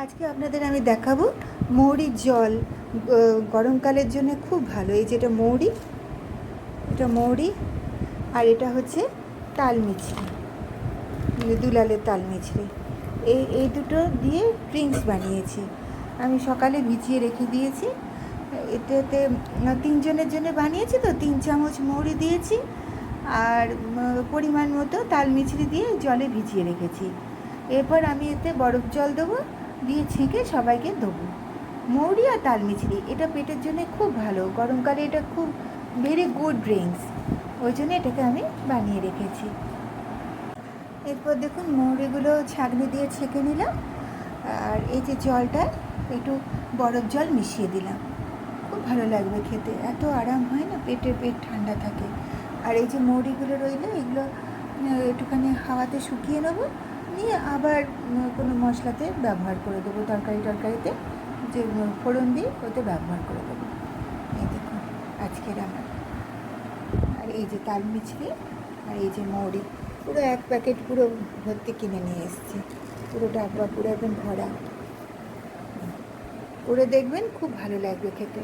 আজকে আপনাদের আমি দেখাবো মৌরির জল। গরমকালের জন্য খুব ভালো। এই যেটা মৌরি, এটা মৌরি, আর এটা হচ্ছে তাল মিছরি, দুলালের তাল মিছরি। এই দুটো দিয়ে ড্রিঙ্কস বানিয়েছি। আমি সকালে ভিজিয়ে রেখে দিয়েছি। এটাতে 3 জনের জন্য বানিয়েছি, তো 3 চামচ মৌরি দিয়েছি আর পরিমাণ মতো তাল মিছরি দিয়ে জলে ভিজিয়ে রেখেছি। এরপর আমি এতে বরফ জল দেবো, দিয়ে ছেঁকে সবাইকে দেবো। মৌরি আর তাল মিছরি এটা পেটের জন্য খুব ভালো, গরমকালে এটা খুব ভেরি গুড ড্রিঙ্কস, ওই জন্য এটাকে আমি বানিয়ে রেখেছি। এরপর দেখুন মৌরিগুলো ছাঁকনি দিয়ে ছেঁকে নিলাম, আর এই যে জলটা একটু বরফ জল মিশিয়ে দিলাম। খুব ভালো লাগবে খেতে, এত আরাম হয় না, পেট ঠান্ডা থাকে। আর এই যে মৌরিগুলো রইলো, এগুলো একটুখানি হাওয়াতে শুকিয়ে নেবো, নিয়ে আবার কোনো মশলাতে ব্যবহার করে দেবো, তরকারিতে যে ফোড়ন দিই ওতে ব্যবহার করে দেবো। এই দেখুন আজকের আমার। আর এই যে তাল মিছরি আর এই যে মৌরি, পুরো 1 প্যাকেট পুরো ভর্তি কিনে নিয়ে এসেছি, পুরো ডাব্বা পুরো একদম ভরা। করে দেখবেন, খুব ভালো লাগবে খেতে।